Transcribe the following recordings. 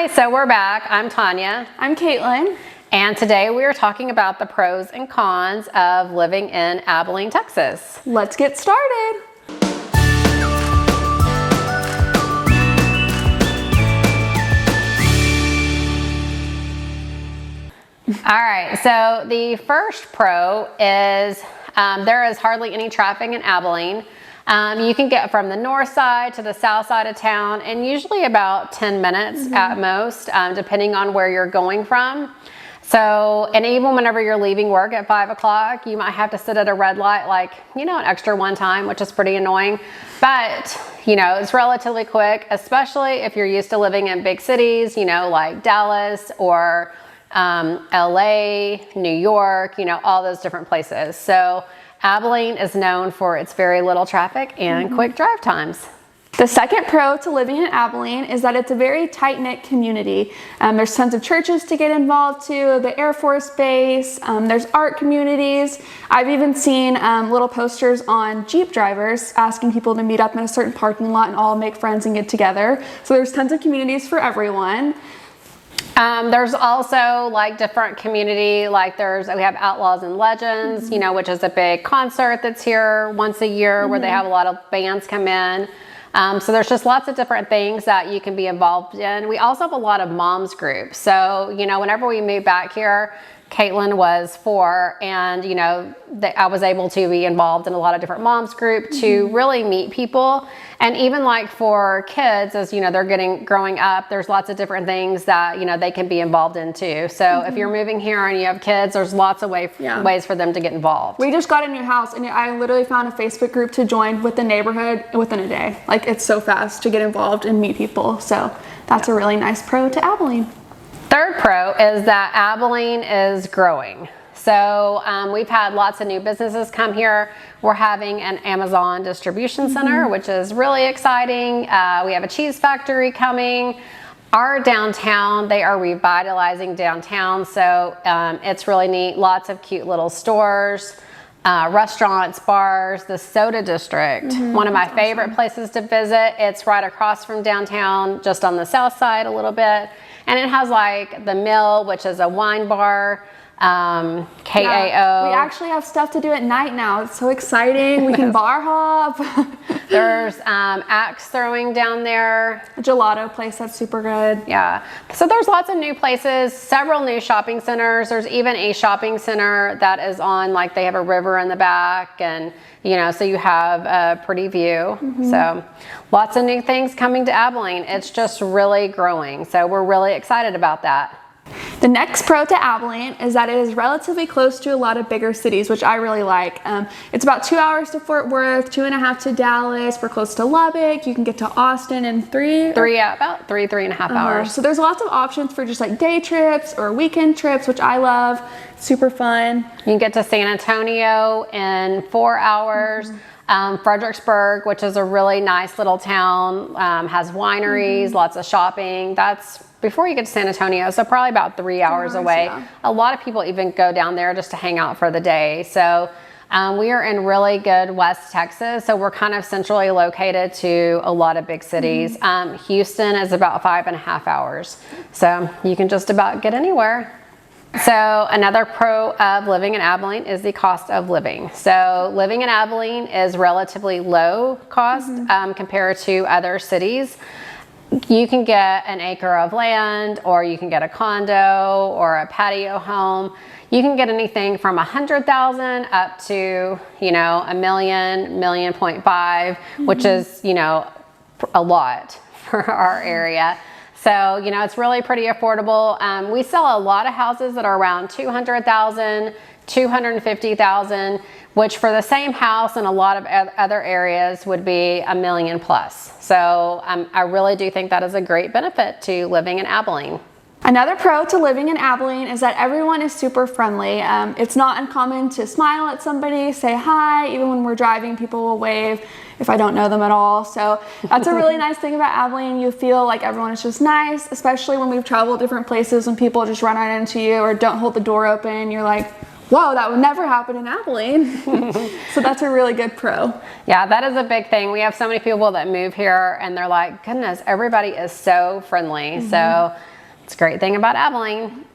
Hi, so we're back. I'm Tonya. I'm Caitlin. And today we are talking about the pros and cons of living in Abilene, Texas. Let's get started. All right, so the first pro is there is hardly any traffic in Abilene. You can get from the north side to the south side of town in usually about 10 minutes at most, depending on where you're going from. So, and even whenever you're leaving work at 5 o'clock, you might have to sit at a red light like, an extra one time, which is pretty annoying. But, it's relatively quick, especially if you're used to living in big cities, like Dallas or LA, New York, all those different places. So Abilene is known for its very little traffic and quick drive times. The second pro to living in Abilene is that it's a very tight-knit community. There's tons of churches to get involved to, the Air Force Base, there's art communities. I've even seen little posters on Jeep drivers asking people to meet up in a certain parking lot and all make friends and get together. So there's tons of communities for everyone. There's also like different community, like we have Outlaws and Legends, which is a big concert that's here once a year where they have a lot of bands come in. So there's just lots of different things that you can be involved in. We also have a lot of moms groups. So, whenever we moved back here, Caitlin was 4 and, I was able to be involved in a lot of different moms group to really meet people. And even like for kids, as they're growing up, there's lots of different things that, they can be involved in too. So if you're moving here and you have kids, there's lots of ways for them to get involved. We just got a new house and I literally found a Facebook group to join with the neighborhood within a day. Like it's so fast to get involved and meet people. So that's a really nice pro to Abilene. Third pro is that Abilene is growing. So we've had lots of new businesses come here. We're having an Amazon distribution center, which is really exciting. We have a cheese factory coming. Our downtown, they are revitalizing downtown. So it's really neat. Lots of cute little stores, restaurants, bars, the soda district. One of my favorite places to visit. It's right across from downtown, just on the south side a little bit. And it has like the Mill, which is a wine bar, KAO. We actually have stuff to do at night now. It's so exciting. We can bar hop. There's axe throwing down there. A gelato place that's super good. Yeah. So there's lots of new places, several new shopping centers. There's even a shopping center that is on, like they have a river in the back and, so you have a pretty view. So lots of new things coming to Abilene. It's just really growing. So we're really excited about that. The next pro to Abilene is that it is relatively close to a lot of bigger cities, which I really like. It's about 2 hours to Fort Worth, 2.5 to Dallas. We're close to Lubbock. You can get to Austin in about 3.5 hours. So there's lots of options for just like day trips or weekend trips, which I love. Super fun. You can get to San Antonio in 4 hours. Fredericksburg, which is a really nice little town, has wineries, lots of shopping. That's before you get to San Antonio, so probably about 3 hours away. Yeah. A lot of people even go down there just to hang out for the day. So we are in really good West Texas, so we're kind of centrally located to a lot of big cities. Houston is about 5.5 hours, so you can just about get anywhere. So another pro of living in Abilene is the cost of living. So living in Abilene is relatively low cost compared to other cities. You can get an acre of land, or you can get a condo or a patio home. You can get anything from $100,000 up to, $1 million, $1.5 million, which is, a lot for our area. So, it's really pretty affordable. We sell a lot of houses that are around $200,000, $250,000, which for the same house in a lot of other areas would be $1 million plus. So I really do think that is a great benefit to living in Abilene. Another pro to living in Abilene is that everyone is super friendly. It's not uncommon to smile at somebody, say hi. Even when we're driving, people will wave if I don't know them at all. So that's a really nice thing about Abilene. You feel like everyone is just nice, especially when we've traveled different places and people just run right into you or don't hold the door open. You're like, whoa, that would never happen in Abilene. So that's a really good pro. Yeah, that is a big thing. We have so many people that move here and they're like, goodness, everybody is so friendly. So it's a great thing about Abilene.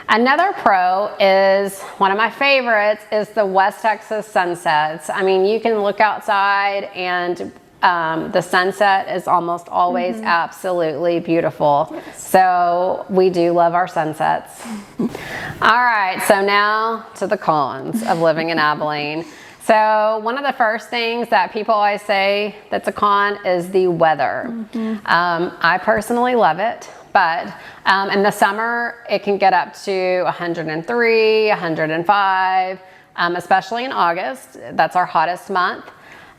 Another pro is, one of my favorites, is the West Texas sunsets. I mean, you can look outside and the sunset is almost always absolutely beautiful. Yes. So we do love our sunsets. All right, so now to the cons of living in Abilene. So one of the first things that people always say that's a con is the weather. I personally love it, but in the summer it can get up to 103, 105, especially in August. That's our hottest month.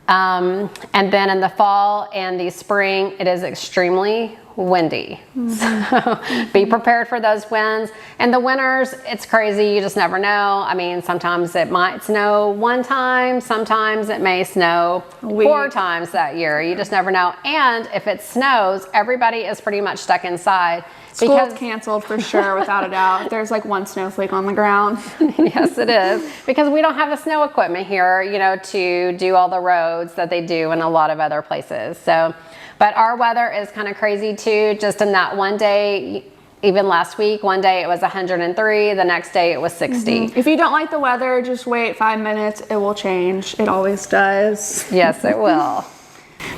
And then in the fall and the spring, it is extremely windy. So be prepared for those winds. And the winters, it's crazy. You just never know. I mean, sometimes it might snow one time. Sometimes it may snow 4 times that year. You just never know. And if it snows, everybody is pretty much stuck inside. School's canceled for sure, without a doubt. There's like 1 snowflake on the ground. Yes, it is. Because we don't have the snow equipment here, you know, to do all the roads that they do in a lot of other places. So, but our weather is kind of crazy too. Just in that one day, even last week, one day it was 103, the next day it was 60. If you don't like the weather, just wait 5 minutes. It will change. It always does. Yes, it will.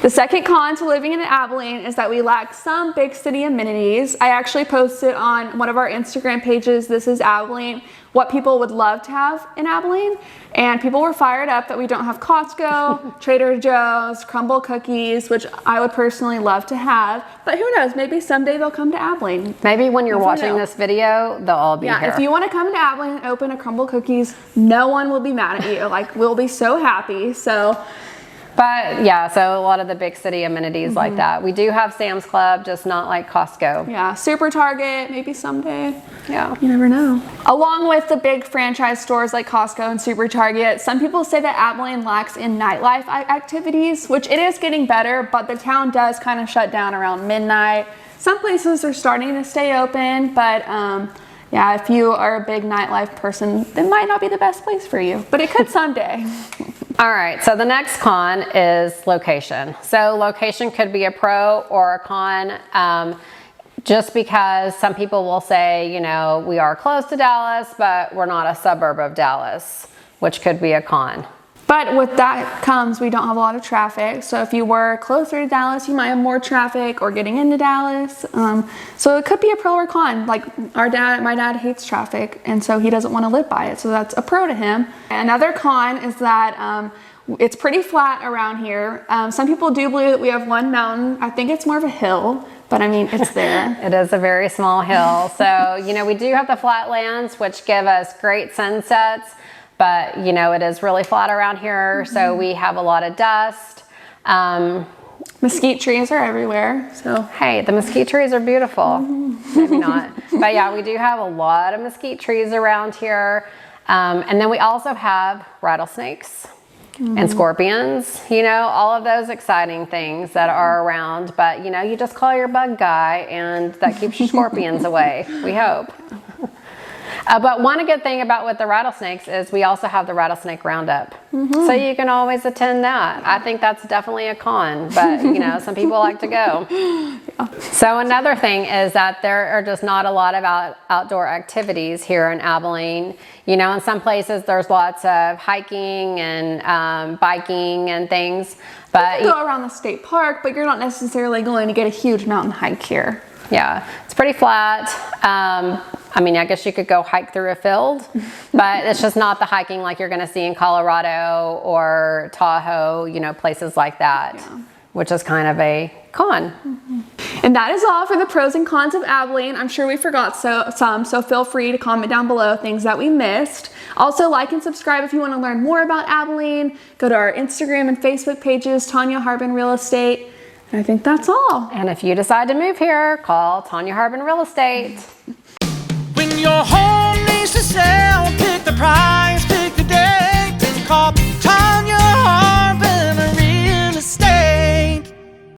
The second con to living in Abilene is that we lack some big city amenities. I actually posted on one of our Instagram pages, This is Abilene, what people would love to have in Abilene. And people were fired up that we don't have Costco, Trader Joe's, Crumble cookies, which I would personally love to have. But who knows, maybe someday they'll come to Abilene. Maybe when you're watching this video, they'll all be here. Yeah, if you want to come to Abilene and open a Crumble cookies, no one will be mad at you. Like, we'll be so happy. So. But yeah, so a lot of the big city amenities like that. We do have Sam's Club, just not like Costco. Yeah, Super Target, maybe someday. Yeah. You never know. Along with the big franchise stores like Costco and Super Target, some people say that Abilene lacks in nightlife activities, which it is getting better, but the town does kind of shut down around midnight. Some places are starting to stay open, but yeah, if you are a big nightlife person, it might not be the best place for you, but it could someday. All right, so the next con is location. So location could be a pro or a con, just because some people will say, you know, we are close to Dallas, but we're not a suburb of Dallas, which could be a con. But with that comes, we don't have a lot of traffic. So if you were closer to Dallas, you might have more traffic or getting into Dallas. So it could be a pro or con. Like my dad hates traffic, and so he doesn't want to live by it. So that's a pro to him. Another con is that it's pretty flat around here. Some people do believe that we have one mountain. I think it's more of a hill, but I mean, it's there. It is a very small hill. So, you know, we do have the flatlands, which give us great sunsets. But, you know, it is really flat around here, so we have a lot of dust. Mesquite trees are everywhere, so. Hey, the mesquite trees are beautiful. Maybe not. But yeah, we do have a lot of mesquite trees around here. And then we also have rattlesnakes and scorpions, you know, all of those exciting things that are around. But, you know, you just call your bug guy and that keeps your scorpions away, we hope. But one good thing about with the rattlesnakes is we also have the rattlesnake roundup. So you can always attend that. I think that's definitely a con, but you know, some people like to go. So another thing is that there are just not a lot of outdoor activities here in Abilene. You know, in some places there's lots of hiking and biking and things. But you can go around the state park, but you're not necessarily going to get a huge mountain hike here. Yeah, it's pretty flat. I mean, I guess you could go hike through a field, but it's just not the hiking like you're going to see in Colorado or Tahoe, you know, places like that, which is kind of a con. And that is all for the pros and cons of Abilene. I'm sure we forgot some, so feel free to comment down below things that we missed. Also, like and subscribe if you want to learn more about Abilene. Go to our Instagram and Facebook pages, Tonya Harbin Real Estate. And I think that's all. And if you decide to move here, call Tonya Harbin Real Estate. When your home needs to sell, pick the price.